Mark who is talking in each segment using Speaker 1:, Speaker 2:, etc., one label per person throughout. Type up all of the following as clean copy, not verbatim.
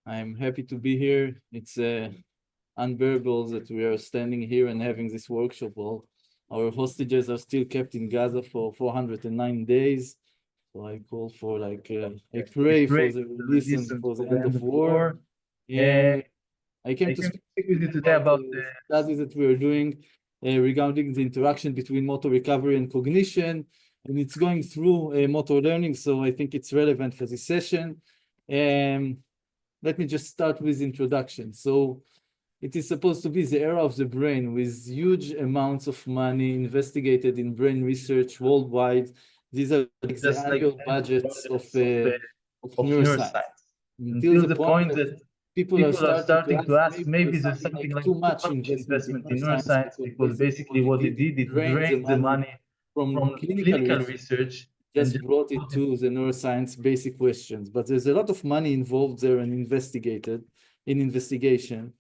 Speaker 1: I'm happy to be here. It's unbearable that we are standing here and having this workshop. While our hostages are still kept in Gaza for 409 days. So I call for I pray for the release and for the end of war. Yeah, I came to speak with you today about the studies that we are doing regarding the interaction between motor recovery and cognition, and it's going through motor learning. So I think it's relevant for this session. Let me just start with introduction. So it is supposed to be the era of the brain with huge amounts of money investigated in brain research worldwide. These are like the annual budgets of neuroscience. Until the point that people are starting to ask, maybe there's something like too much investment in neuroscience, because basically what it did, it drained the money from clinical research, just brought it to the neuroscience basic questions. But there's a lot of money involved there and investigated in investigation.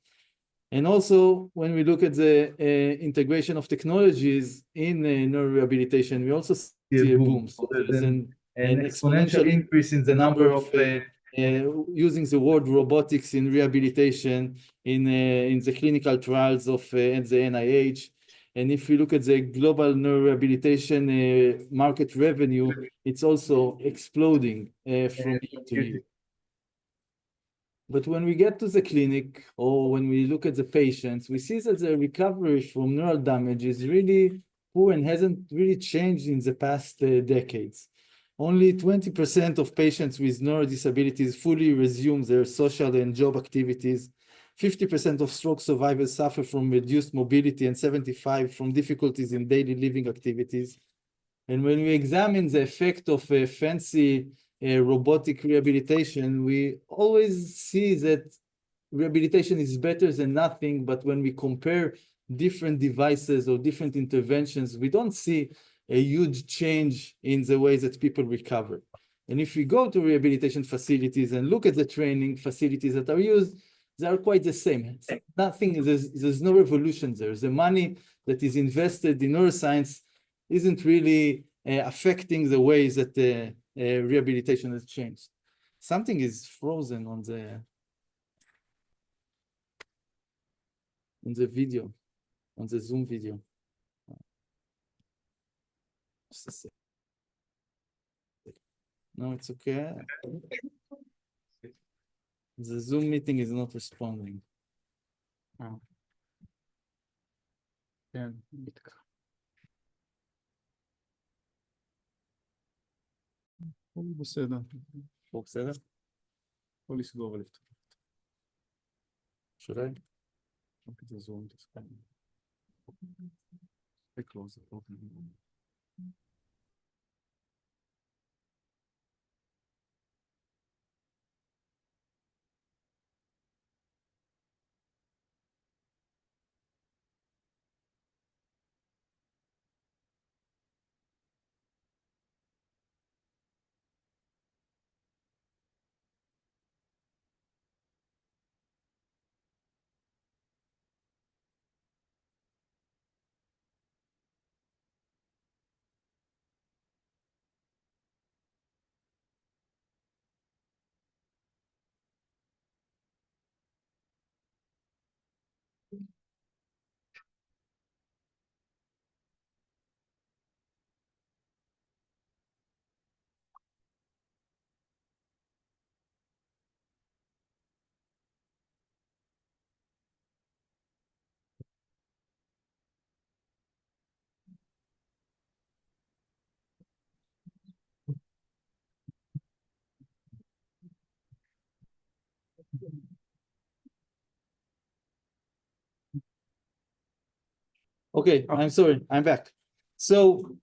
Speaker 1: And also, when we look at the integration of technologies in neurorehabilitation, we also see a boom. So there's an exponential increase in the number of using the word robotics in rehabilitation in the clinical trials of the NIH. And if we look at the global neurorehabilitation market revenue, it's also exploding from year to year. But when we get to the clinic or when we look at the patients, we see that the recovery from neural damage is really poor and hasn't really changed in the past decades. Only 20% of patients with neural disabilities fully resume their social and job activities. 50% of stroke survivors suffer from reduced mobility and 75% from difficulties in daily living activities. And when we examine the effect of a fancy robotic rehabilitation, we always see that rehabilitation is better than nothing, but when we compare different devices or different interventions, we don't see a huge change in the way that people recover. And if we go to rehabilitation facilities and look at the training facilities that are used, they are quite the same. There's no revolution there. The money that is invested in neuroscience isn't really affecting the ways that rehabilitation has changed. Something is frozen on the video, on the Zoom video. No, it's okay. The Zoom meeting is not responding. Oh. Yeah. הוא בסדר. הוא בסדר? או לסגור ולפתוח. Should I? Look at the Zoom display. I close it. Okay, I'm sorry, I'm back. So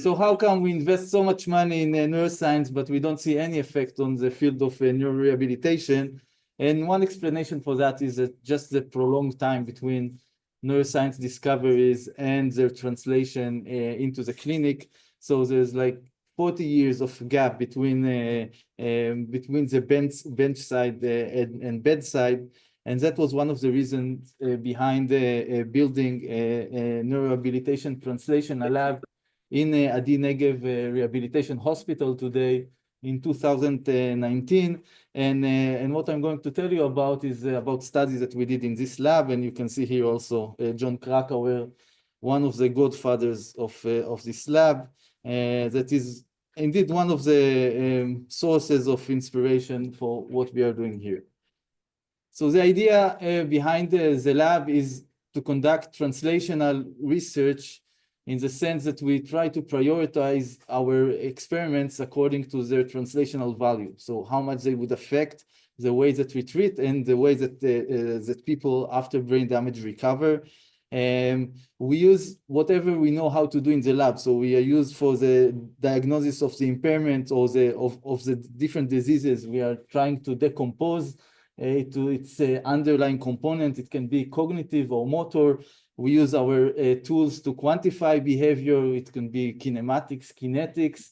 Speaker 1: how come we invest so much money in neuroscience, but we don't see any effect on the field of neurorehabilitation? And one explanation for that is that just the prolonged time between neuroscience discoveries and their translation into the clinic. So there's like 40 years of gap between the bench side and bedside. And that was one of the reasons behind building a neurorehabilitation translation lab in Adi Negev Rehabilitation Hospital today, in 2019. And what I'm going to tell you about is about studies that we did in this lab. And you can see here also John Krakauer, one of the godfathers of this lab, that is indeed one of the sources of inspiration for what we are doing here. So the idea behind the lab is to conduct translational research in the sense that we try to prioritize our experiments according to their translational value. So how much they would affect the way that we treat and the way that that people after brain damage recover. We use whatever we know how to do in the lab. So we are used for the diagnosis of the impairment or of the different diseases we are trying to decompose to its underlying component. It can be cognitive or motor. We use our tools to quantify behavior. It can be kinematics, kinetics.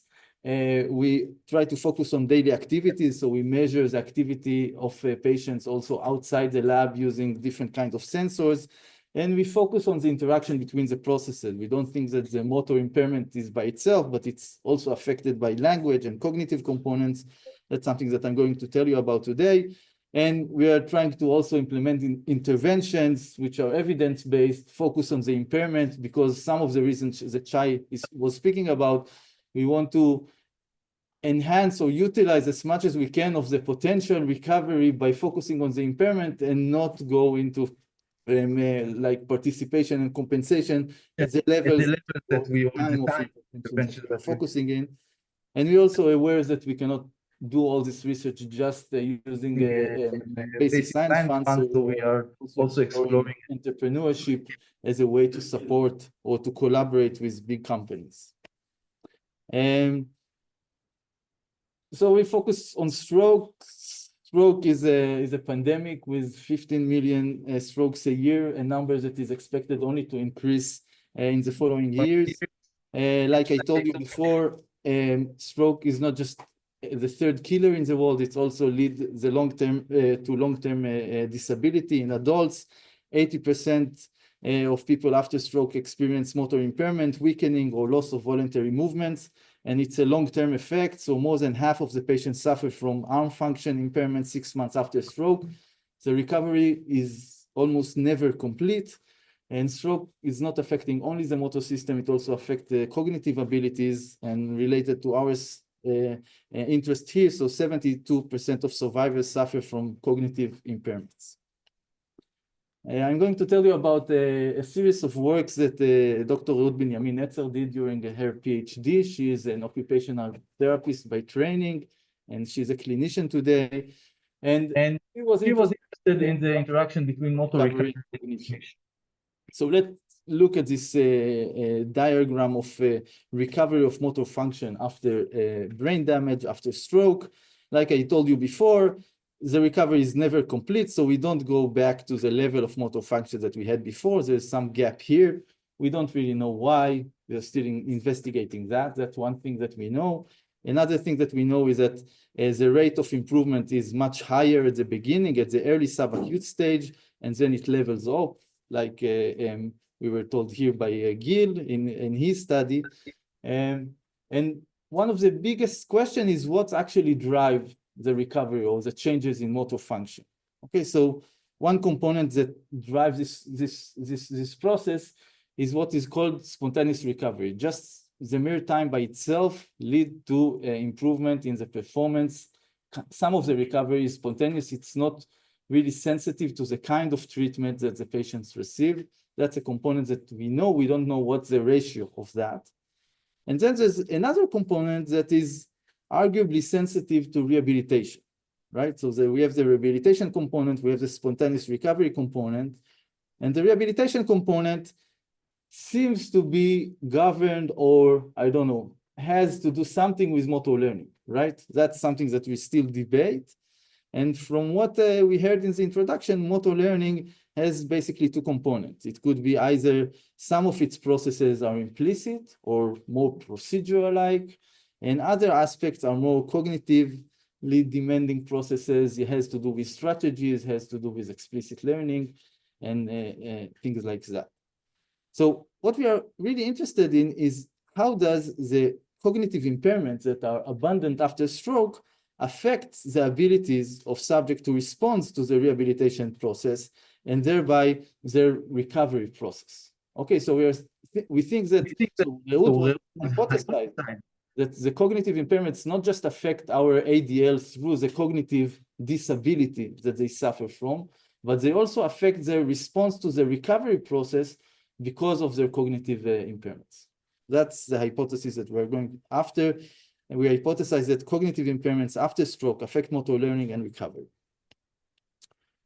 Speaker 1: We try to focus on daily activities. So we measure the activity of patients also outside the lab using different kinds of sensors. And we focus on the interaction between the processes. We don't think that the motor impairment is by itself, but it's also affected by language and cognitive components. That's something that I'm going to tell you about today. And we are trying to also implement interventions which are evidence-based, focus on the impairment, because some of the reasons that Shai was speaking about, we want to enhance or utilize as much as we can of the potential recovery by focusing on the impairment and not go into like participation and compensation at the levels
Speaker 2: that we all
Speaker 1: time of
Speaker 2: define
Speaker 1: intervention that we're focusing in. And we're also aware that we cannot do all this research just using basic science funds. So we are also exploring entrepreneurship as a way to support or to collaborate with big companies. And so we focus on stroke. Stroke is a pandemic with 15 million strokes a year, a number that is expected only to increase in the following years. Like I told you before, stroke is not just the third killer in the world, it's also lead the to long-term disability in adults. 80% of people after stroke experience motor impairment, weakening, or loss of voluntary movements. And it's a long-term effect. So more than half of the patients suffer from arm function impairment 6 months after stroke. The recovery is almost never complete. And stroke is not affecting only the motor system, it also affects the cognitive abilities. And related to our interest here, so 72% of survivors suffer from cognitive impairments. I'm going to tell you about a series of works that Dr. Ruth Binyamin Netzer did during her PhD. She is an occupational therapist by training, and she's a clinician today. And she was interested in the interaction between motor recovery and cognition. So let's look at this diagram of recovery of motor function after brain damage, after stroke. Like I told you before, the recovery is never complete, so we don't go back to the level of motor function that we had before. There's some gap here. We don't really know why. We're still investigating that. That's one thing that we know. Another thing that we know is that the rate of improvement is much higher at the beginning, at the early subacute stage, and then it levels off, like we were told here by Gil in his study. And one of the biggest questions is what actually drives the recovery or the changes in motor function. Okay, so one component that drives this process is what is called spontaneous recovery. Just the mere time by itself lead to improvement in the performance. Some of the recovery is spontaneous. It's not really sensitive to the kind of treatment that the patients receive. That's a component that we know. We don't know what's the ratio of that. And then there's another component that is arguably sensitive to rehabilitation, right? So we have the rehabilitation component, we have the spontaneous recovery component, and the rehabilitation component seems to be governed, or I don't know, has to do something with motor learning, right? That's something that we still debate. And from what we heard in the introduction, motor learning has basically two components. It could be either some of its processes are implicit or more procedural-like, and other aspects are more cognitively demanding processes. It has to do with strategies, has to do with explicit learning, and things like that. So what we are really interested in is how does the cognitive impairments that are abundant after stroke affects the abilities of subject to respond to the rehabilitation process and thereby their recovery process. Okay, so we think that Reut was hypothesized that the cognitive impairments not just affect our ADL through the cognitive disability that they suffer from, but they also affect their response to the recovery process because of their cognitive impairments. That's the hypothesis that we're going after. And we hypothesize that cognitive impairments after stroke affect motor learning and recovery.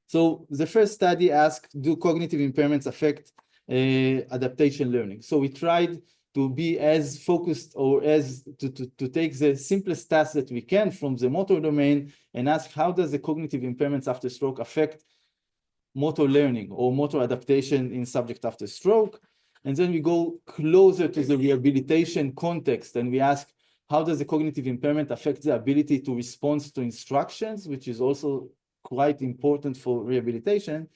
Speaker 1: So the first study asked, do cognitive impairments affect adaptation learning? So we tried to be as focused or as to take the simplest task that we can from the motor domain and ask, how does the cognitive impairments after stroke affect motor learning or motor adaptation in subject after stroke? And then we go closer to the rehabilitation context and we ask, how does the cognitive impairment affect the ability to respond to instructions, which is also quite important for rehabilitation.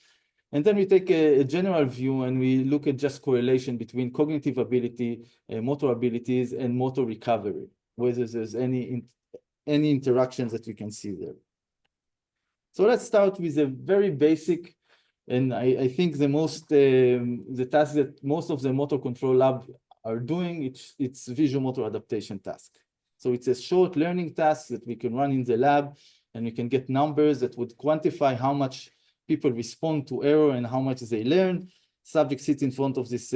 Speaker 1: And then we take a general view and we look at just correlation between cognitive ability, motor abilities, and motor recovery, whether there's any interactions that we can see there. So let's start with a very basic, and I think the task that most of the motor control lab are doing, it's visual motor adaptation task. So it's a short learning task that we can run in the lab, and we can get numbers that would quantify how much people respond to error and how much they learn. Subject sits in front of this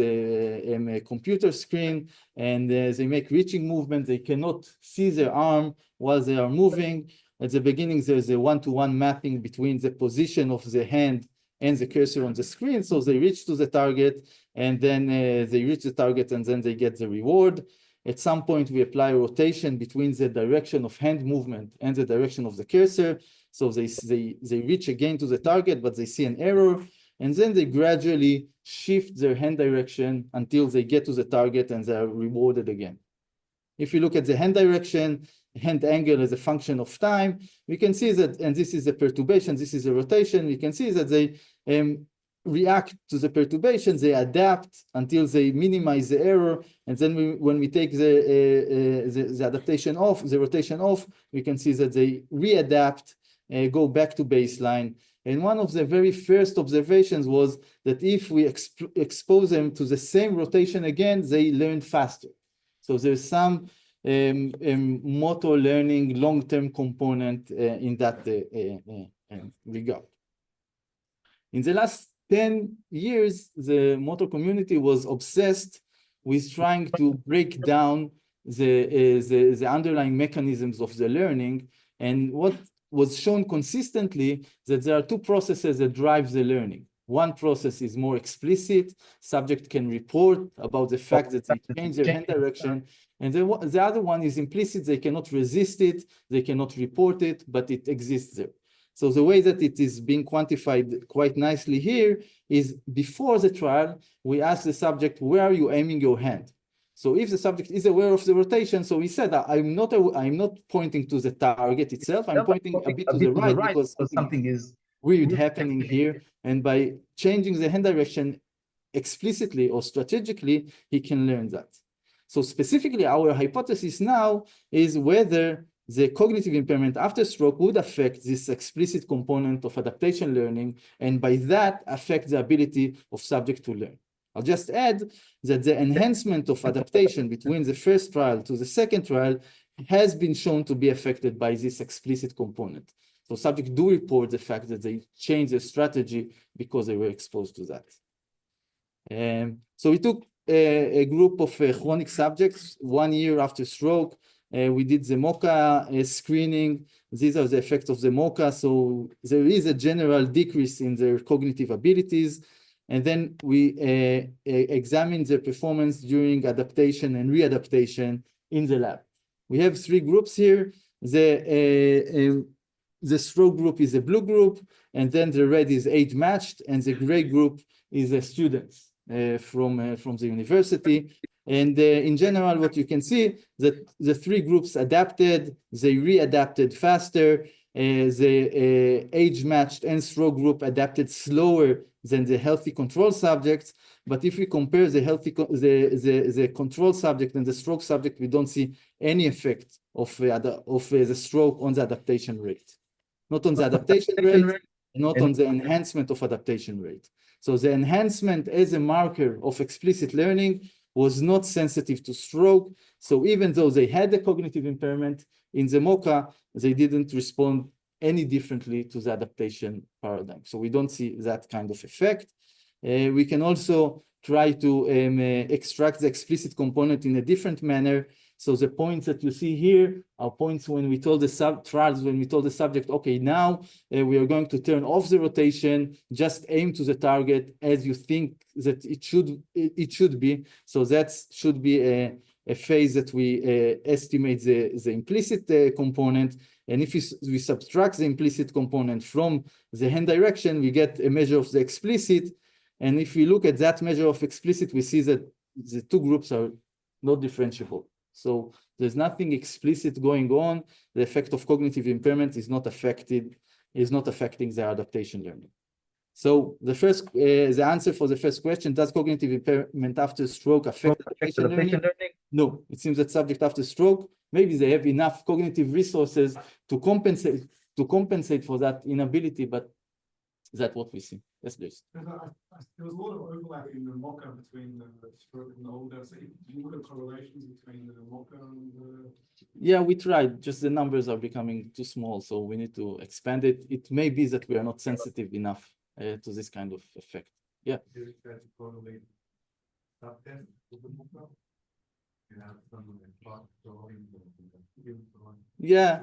Speaker 1: computer screen, and they make reaching movement. They cannot see their arm while they are moving. At the beginning, there's a one-to-one mapping between the position of the hand and the cursor on the screen. So they reach to the target, and then they reach the target, and then they get the reward. At some point, we apply rotation between the direction of hand movement and the direction of the cursor. So they reach again to the target, but they see an error. And then they gradually shift their hand direction until they get to the target and they are rewarded again. If you look at the hand direction, hand angle as a function of time, we can see that, and this is a perturbation, this is a rotation, we can see that they react to the perturbations, they adapt until they minimize the error. And then when we take the adaptation off, the rotation off, we can see that they readapt, go back to baseline. And one of the very first observations was that if we expose them to the same rotation again, they learn faster. So there's some motor learning long-term component in that regard. In the last 10 years, the motor community was obsessed with trying to break down the underlying mechanisms of the learning. And what was shown consistently that there are two processes that drive the learning. One process is more explicit. Subject can report about the fact that they change their hand direction. And the other one is implicit. They cannot resist it. They cannot report it, but it exists there. So the way that it is being quantified quite nicely here is before the trial, we ask the subject, where are you aiming your hand? So if the subject is aware of the rotation, so he said, I'm not pointing to the target itself, I'm pointing a bit to the right because something is weird happening here. And by changing the hand direction explicitly or strategically, he can learn that. So specifically, our hypothesis now is whether the cognitive impairment after stroke would affect this explicit component of adaptation learning, and by that affect the ability of subject to learn. I'll just add that the enhancement of adaptation between the first trial to the second trial has been shown to be affected by this explicit component. So subjects do report the fact that they changed their strategy because they were exposed to that. So we took a group of chronic subjects 1 year after stroke. We did the MoCA screening. These are the effects of the MoCA. So there is a general decrease in their cognitive abilities. And then we examined their performance during adaptation and readaptation in the lab. We have 3 groups here. The stroke group is a blue group, and then the red is age matched, and the gray group is the students from the university. And in general, what you can see that the 3 groups adapted, they readapted faster, the age-matched and stroke group adapted slower than the healthy control subjects. But if we compare the control subject and the stroke subject, we don't see any effect of the stroke on the adaptation rate. Not on the adaptation rate, not on the enhancement of adaptation rate. So the enhancement as a marker of explicit learning was not sensitive to stroke. So even though they had the cognitive impairment in the MoCA, they didn't respond any differently to the adaptation paradigm. So we don't see that kind of effect. We can also try to extract the explicit component in a different manner. So the points that you see here are points when we told the trials, when we told the subject, okay, now we are going to turn off the rotation, just aim to the target as you think that it should be. So that should be a phase that we estimate the implicit component. And if we subtract the implicit component from the hand direction, we get a measure of the explicit. And if we look at that measure of explicit, we see that the two groups are not differentiable. So there's nothing explicit going on. The effect of cognitive impairment is not affecting the adaptation learning. So the answer for the first question, does cognitive impairment after stroke affect adaptation learning? No, it seems that subject after stroke, maybe they have enough cognitive resources to compensate for that inability, but that's what we see. Yes, please.
Speaker 2: There was a lot of overlap in the MoCA between the stroke and the older. So do you look at correlations between the MoCA and the...
Speaker 1: Yeah, we tried. Just the numbers are becoming too small, so we need to expand it. It may be that we are not sensitive enough to this kind of effect. Yeah.
Speaker 2: Do you try to correlate subtests with the MoCA? You have some drawing.
Speaker 1: Yeah.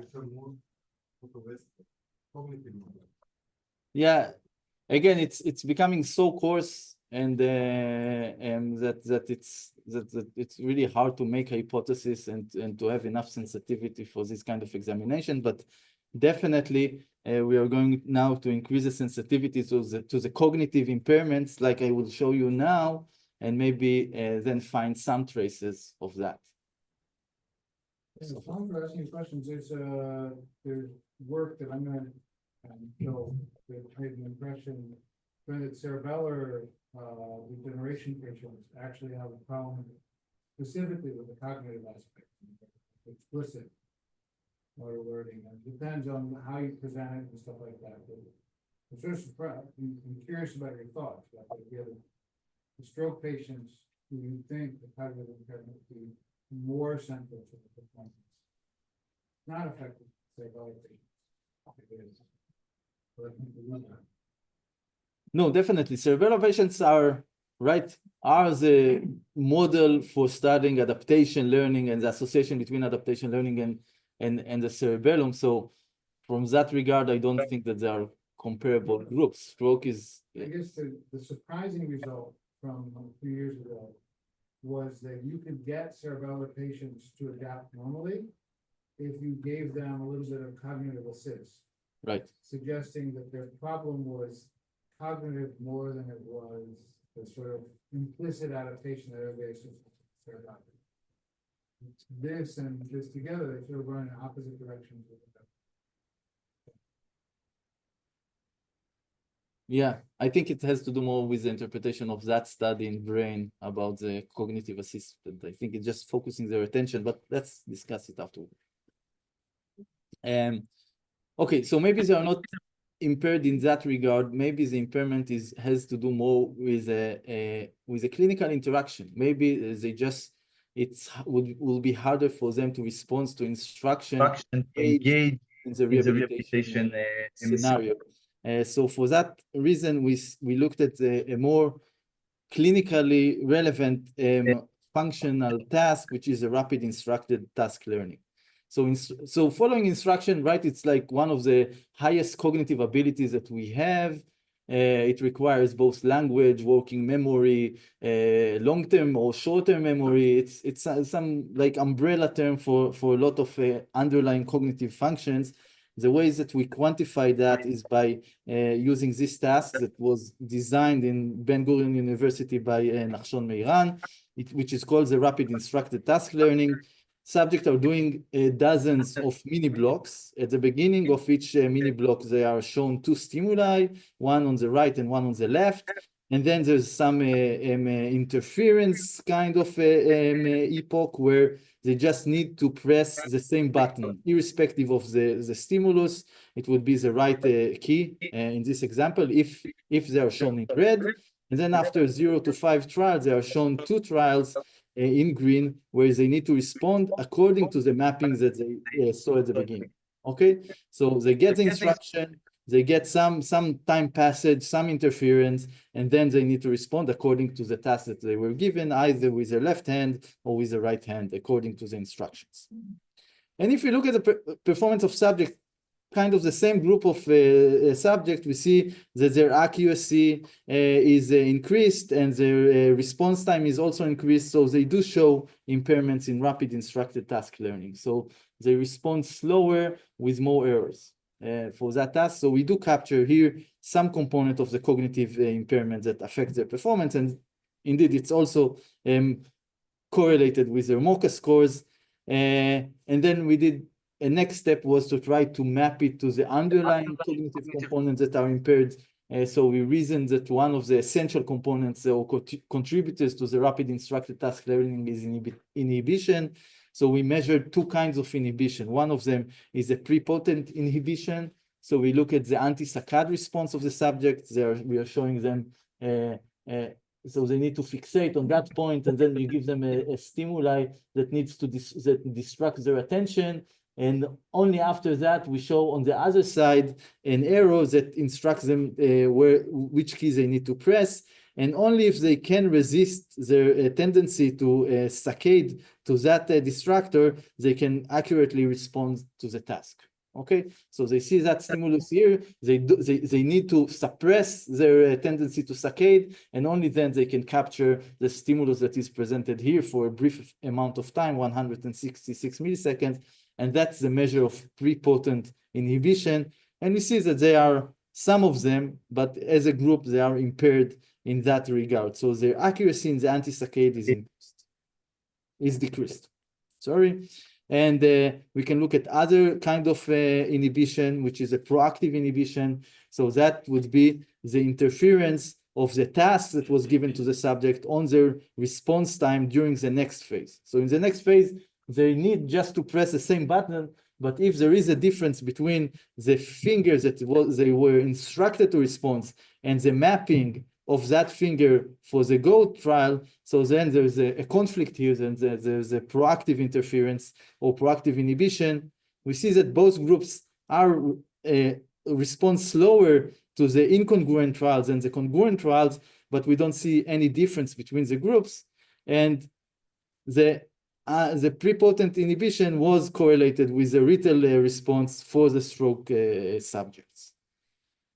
Speaker 1: Yeah, again, it's becoming so coarse, and that it's really hard to make hypothesis and to have enough sensitivity for this kind of examination. But definitely, we are going now to increase the sensitivity to the cognitive impairments, like I will show you now, and maybe then find some traces of that.
Speaker 3: So for asking questions, there's work that I'm going to show that made an impression that cerebellar degeneration patients actually have a problem specifically with the cognitive aspect, explicit motor learning. And it depends on how you present it and stuff like that. But I'm sort of surprised. I'm curious about your thoughts. Like the stroke patients who you think the cognitive impairment would be more central to the performance, not affected cerebellar patients.
Speaker 1: No, definitely. Cerebellar patients are the model for studying adaptation learning and the association between adaptation learning and the cerebellum. So from that regard, I don't think that they are comparable groups. Stroke is...
Speaker 3: I guess the surprising result from a few years ago was that you could get cerebellar patients to adapt normally if you gave them a little bit of cognitive assist.
Speaker 1: Right.
Speaker 3: Suggesting that their problem was cognitive more than it was the sort of implicit adaptation that everybody cared about. This and this together, they sort of run in opposite directions.
Speaker 1: Yeah, I think it has to do more with the interpretation of that study in brain about the cognitive assistant. I think it's just focusing their attention, but let's discuss it afterward. Okay, so maybe they are not impaired in that regard. Maybe the impairment has to do more with a clinical interaction. Maybe they just will be harder for them to respond to instruction, engage in the rehabilitation scenario. So for that reason, we looked at a more clinically relevant functional task, which is a rapid instructed task learning. So following instruction, right, it's like one of the highest cognitive abilities that we have. It requires both language, working memory, long-term or short-term memory. It's some like umbrella term for a lot of underlying cognitive functions. The ways that we quantify that is by using this task that was designed in Ben-Gurion University by Nachshon Meiran, which is called the rapid instructed task learning. subjects are doing dozens of mini blocks. At the beginning of each mini block, they are shown two stimuli, one on the right and one on the left. And then there's some interference kind of epoch where they just need to press the same button, irrespective of the stimulus. It would be the right key in this example, if they are shown in red. And then after 0 to 5 trials, they are shown 2 trials in green, where they need to respond according to the mappings that they saw at the beginning. Okay, so they get the instruction, they get some time passage, some interference, and then they need to respond according to the task that they were given, either with their left hand or with the right hand, according to the instructions. And if you look at the performance of subject, kind of the same group of subjects, we see that their accuracy is increased and their response time is also increased. So they do show impairments in rapid instructed task learning. So they respond slower with more errors for that task. So we do capture here some component of the cognitive impairment that affects their performance. And indeed, it's also correlated with their MoCA scores. And then we did a next step was to try to map it to the underlying cognitive components that are impaired. So we reasoned that one of the essential components or contributors to the rapid instructed task learning is inhibition. So we measured 2 kinds of inhibition. One of them is a prepotent inhibition. So we look at the anti-saccade response of the subject. We are showing them, so they need to fixate on that point, and then you give them a stimuli that needs to that distracts their attention. And only after that, we show on the other side an arrow that instructs them which keys they need to press. And only if they can resist their tendency to saccade to that distractor, they can accurately respond to the task. Okay, so they see that stimulus here, they need to suppress their tendency to saccade, and only then they can capture the stimulus that is presented here for a brief amount of time, 166 milliseconds, and that's the measure of prepotent inhibition. And we see that they are, some of them, but as a group, they are impaired in that regard. So their accuracy in the anti-saccade is decreased. Sorry. And we can look at other kind of inhibition, which is a proactive inhibition. So that would be the interference of the task that was given to the subject on their response time during the next phase. So in the next phase, they need just to press the same button, but if there is a difference between the fingers that they were instructed to respond and the mapping of that finger for the go trial, so then there's a conflict here, and there's a proactive interference or proactive inhibition. We see that both groups are respond slower to the incongruent trials than the congruent trials, but we don't see any difference between the groups. And the prepotent inhibition was correlated with the retail response for the stroke subjects.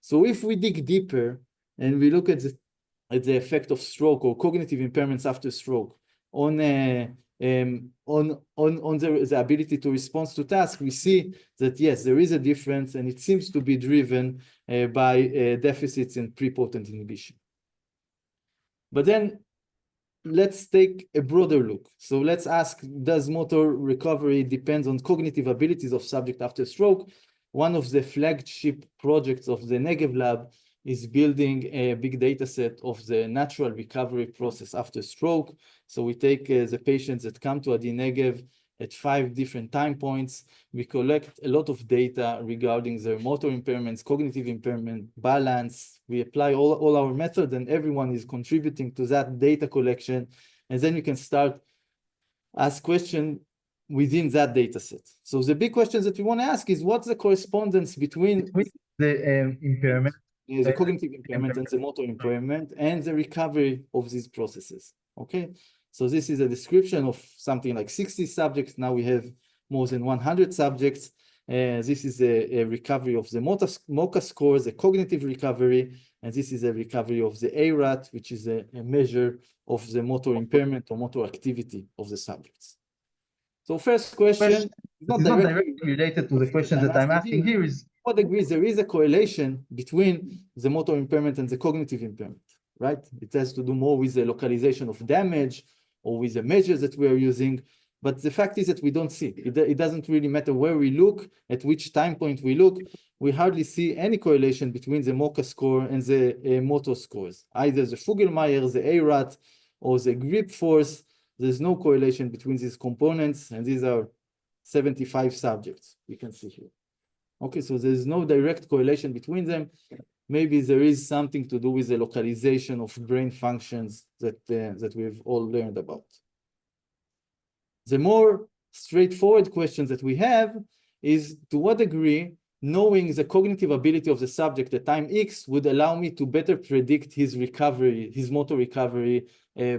Speaker 1: So if we dig deeper and we look at the effect of stroke or cognitive impairments after stroke on the ability to respond to tasks, we see that yes, there is a difference, and it seems to be driven by deficits in prepotent inhibition. But then let's take a broader look. So let's ask, does motor recovery depend on cognitive abilities of subject after stroke? One of the flagship projects of the Negev Lab is building a big data set of the natural recovery process after stroke. So we take the patients that come to Adi Negev at 5 different time points. We collect a lot of data regarding their motor impairments, cognitive impairment, balance. We apply all our methods, and everyone is contributing to that data collection. And then you can start ask questions within that data set. So the big questions that we want to ask is, what's the correspondence between the impairment, the cognitive impairment and the motor impairment, and the recovery of these processes? Okay, so this is a description of something like 60 subjects. Now we have more than 100 subjects. This is a recovery of the MoCA scores, a cognitive recovery, and this is a recovery of the ARAT, which is a measure of the motor impairment or motor activity of the subjects. So first question, not directly related to the question that I'm asking here, is what degree there is a correlation between the motor impairment and the cognitive impairment, right? It has to do more with the localization of damage or with the measures that we are using. But the fact is that we don't see it. It doesn't really matter where we look, at which time point we look. We hardly see any correlation between the MoCA score and the motor scores. Either the Fugl-Meyer, the ARAT, or the grip force. There's no correlation between these components, and these are 75 subjects you can see here. Okay, so there's no direct correlation between them. Maybe there is something to do with the localization of brain functions that we've all learned about. The more straightforward question that we have is, to what degree knowing the cognitive ability of the subject at time X would allow me to better predict his recovery, his motor recovery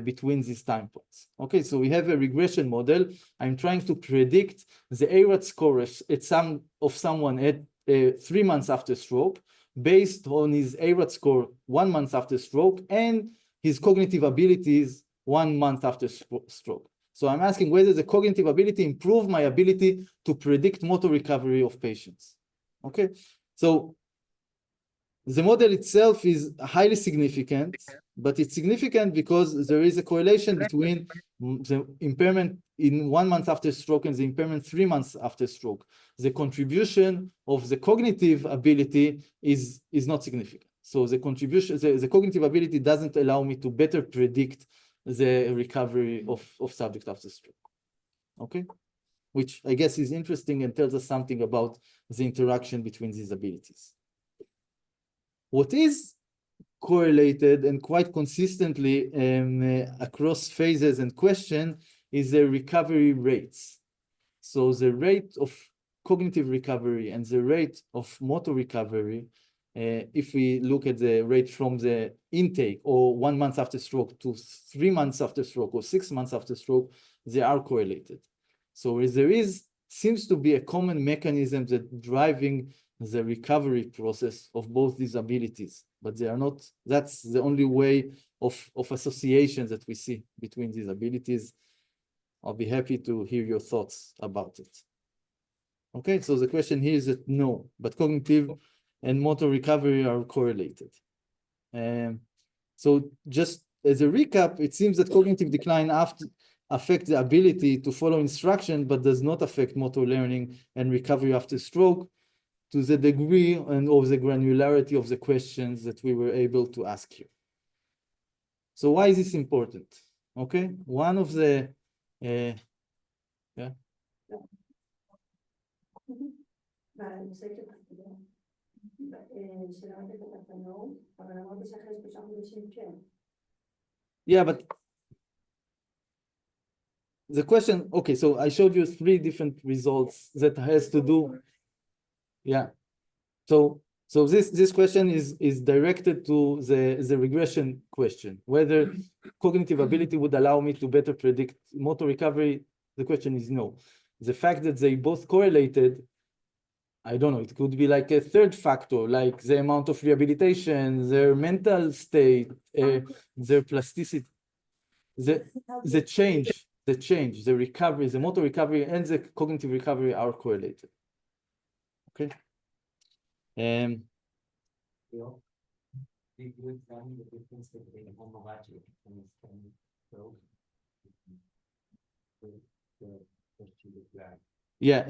Speaker 1: between these time points. Okay, so we have a regression model. I'm trying to predict the ARAT score at someone at 3 months after stroke based on his ARAT score 1 month after stroke and his cognitive abilities 1 month after stroke. So I'm asking whether the cognitive ability improve my ability to predict motor recovery of patients. Okay, so the model itself is highly significant, but it's significant because there is a correlation between the impairment in 1 month after stroke and the impairment 3 months after stroke. The contribution of the cognitive ability is not significant. So the contribution, the cognitive ability doesn't allow me to better predict the recovery of subject after stroke. Okay, which I guess is interesting and tells us something about the interaction between these abilities. What is correlated and quite consistently across phases and question is the recovery rates. So the rate of cognitive recovery and the rate of motor recovery, if we look at the rate from the intake or 1 month after stroke to 3 months after stroke or 6 months after stroke, they are correlated. So there seems to be a common mechanism that driving the recovery process of both these abilities, but they are not, that's the only way of association that we see between these abilities. I'll be happy to hear your thoughts about it. Okay, so the question here is that no, but cognitive and motor recovery are correlated. So just as a recap, it seems that cognitive decline affects the ability to follow instruction, but does not affect motor learning and recovery after stroke to the degree and of the granularity of the questions that we were able to ask here. So why is this important? Okay, one of the, yeah. Yeah, but the question, okay, so I showed you 3 different results that has to do, yeah. So this question is directed to the regression question, whether cognitive ability would allow me to better predict motor recovery. The question is no. The fact that they both correlated, I don't know, it could be like a third factor, like the amount of rehabilitation, their mental state, their plasticity, the change, the recovery, the motor recovery and the cognitive recovery are correlated. Okay.
Speaker 4: Did you examine the difference between homologic and stroke?
Speaker 1: Yeah,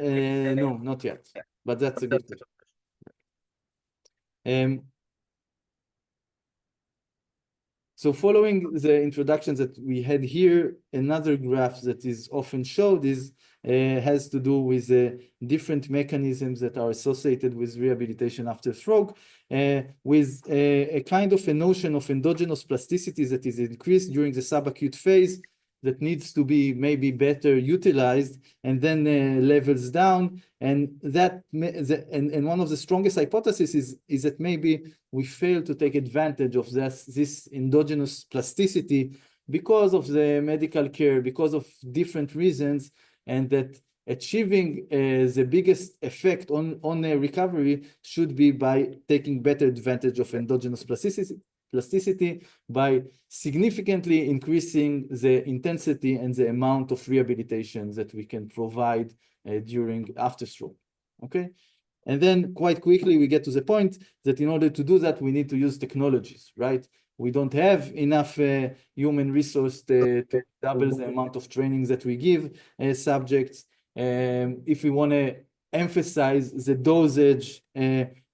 Speaker 1: no, not yet, but that's a good question. So following the introductions that we had here, another graph that is often showed has to do with different mechanisms that are associated with rehabilitation after stroke, with a kind of a notion of endogenous plasticity that is increased during the subacute phase that needs to be maybe better utilized and then levels down. And one of the strongest hypotheses is that maybe we fail to take advantage of this endogenous plasticity because of the medical care, because of different reasons, and that achieving the biggest effect on recovery should be by taking better advantage of endogenous plasticity by significantly increasing the intensity and the amount of rehabilitation that we can provide during after stroke. Okay, and then quite quickly we get to the point that in order to do that we need to use technologies, right? we don't have enough human resource to double the amount of trainings that we give subjects. If we want to emphasize the dosage,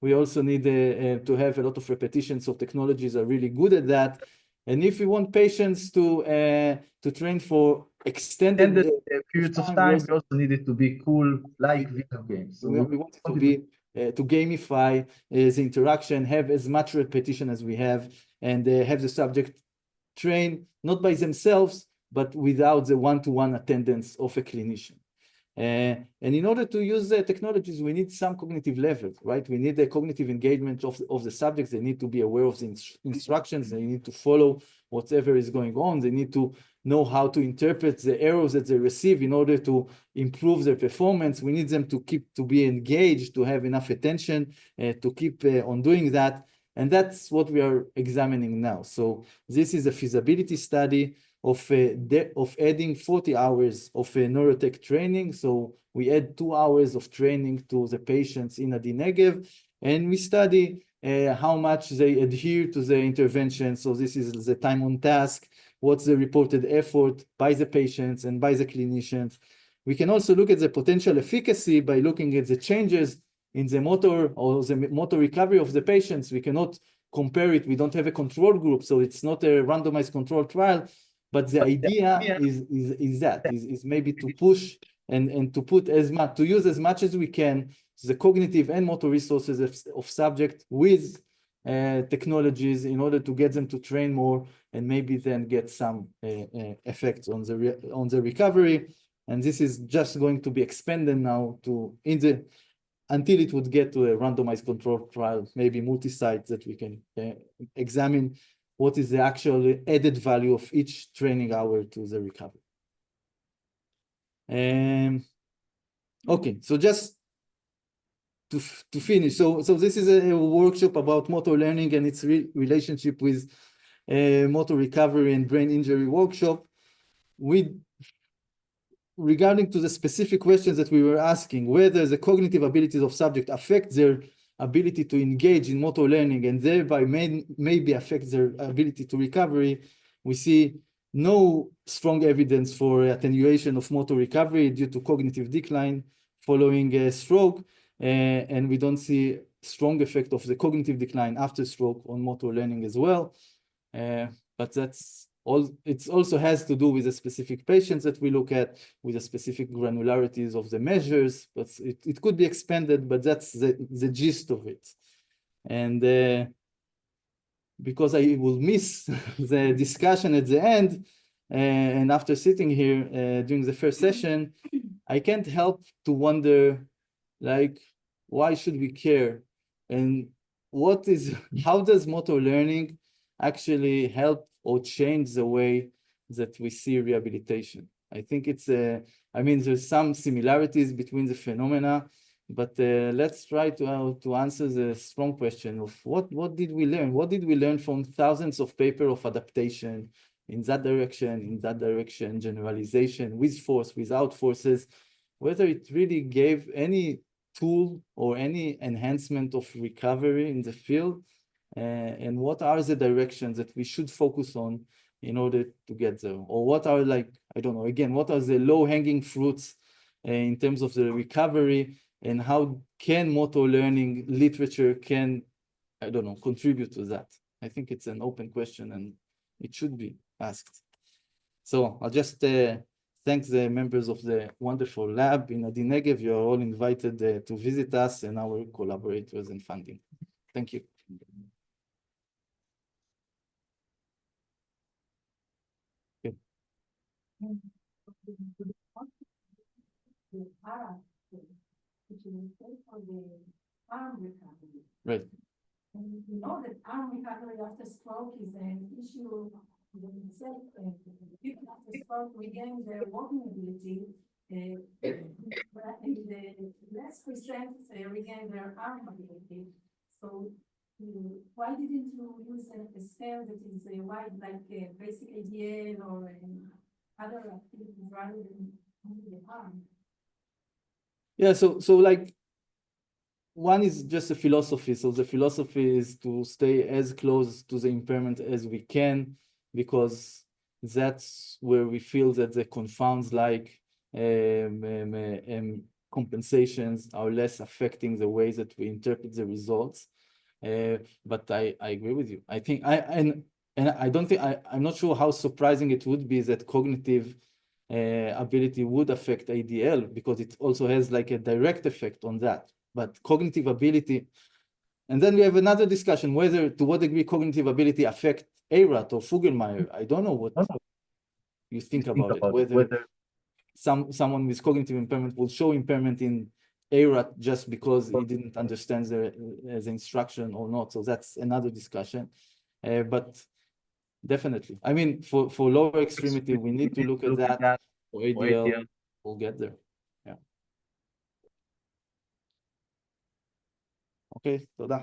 Speaker 1: we also need to have a lot of repetition, so technologies are really good at that. And if we want patients to train for extended
Speaker 5: periods of time, we also need it to be cool, like video games. So
Speaker 1: we want it to be to gamify the interaction, have as much repetition as we have, and have the subject train not by themselves, but without the one-to-one attendance of a clinician. And in order to use the technologies, we need some cognitive level, right? We need the cognitive engagement of the subjects. They need to be aware of the instructions. They need to follow whatever is going on. They need to know how to interpret the errors that they receive in order to improve their performance. We need them to be engaged, to have enough attention, to keep on doing that. And that's what we are examining now. So this is a feasibility study of adding 40 hours of neurotech training. So we add 2 hours of training to the patients in Adi Negev, and we study how much they adhere to the intervention. So this is the time on task, what's the reported effort by the patients and by the clinicians. We can also look at the potential efficacy by looking at the changes in the motor or the motor recovery of the patients. We cannot compare it. We don't have a control group, so it's not a randomized control trial. But the idea is maybe to push and to put to use as much as we can the cognitive and motor resources of subject with technologies in order to get them to train more and maybe then get some effects on the recovery. And this is just going to be expanded now until it would get to a randomized control trial, maybe multi-site, that we can examine what is the actual added value of each training hour to the recovery. Okay, so just to finish, so this is a workshop about motor learning and its relationship with motor recovery and brain injury workshop. Regarding to the specific questions that we were asking, whether the cognitive abilities of subject affect their ability to engage in motor learning and thereby maybe affect their ability to recovery, we see no strong evidence for attenuation of motor recovery due to cognitive decline following a stroke, and we don't see strong effect of the cognitive decline after stroke on motor learning as well. But that's all. It also has to do with the specific patients that we look at, with the specific granularities of the measures, but it could be expanded, but that's the gist of it. And because I will miss the discussion at the end, and after sitting here during the first session, I can't help to wonder, like, why should we care? And how does motor learning actually help or change the way that we see rehabilitation? I think I mean, there's some similarities between the phenomena, but let's try to answer the strong question of what did we learn? What did we learn from thousands of papers of adaptation in that direction, generalization, with force, without forces, whether it really gave any tool or any enhancement of recovery in the field, and what are the directions that we should focus on in order to get there? Or what are, like, I don't know, again, what are the low-hanging fruits in terms of the recovery, and how can motor learning literature I don't know, contribute to that? I think it's an open question and it should be asked. So I'll just thank the members of the wonderful lab in Adi Negev. You are all invited to visit us and our collaborators and funding. Thank you. Okay. Right.
Speaker 6: And we know that arm recovery after stroke is an issue in itself. People after stroke regain their walking ability, and the less percent regain their arm ability. So why didn't you use a scale that is wide, like basic ADL or other activities rather than only the arm?
Speaker 1: Yeah, so like, one is just a philosophy. So the philosophy is to stay as close to the impairment as we can, because that's where we feel that the confounds like compensations are less affecting the way that we interpret the results. But I agree with you. I think and I don't think I'm not sure how surprising it would be that cognitive ability would affect ADL, because it also has like a direct effect on that. But cognitive ability, and then we have another discussion whether to what degree cognitive ability affect ARAT or Fuggelmeyer. I don't know what you think about it, whether someone with cognitive impairment will show impairment in ARAT just because he didn't understand the instruction or not. So that's another discussion. But definitely, I mean, for lower extremity, we need to look at that. For ADL, we'll get there. Yeah. Okay, תודה.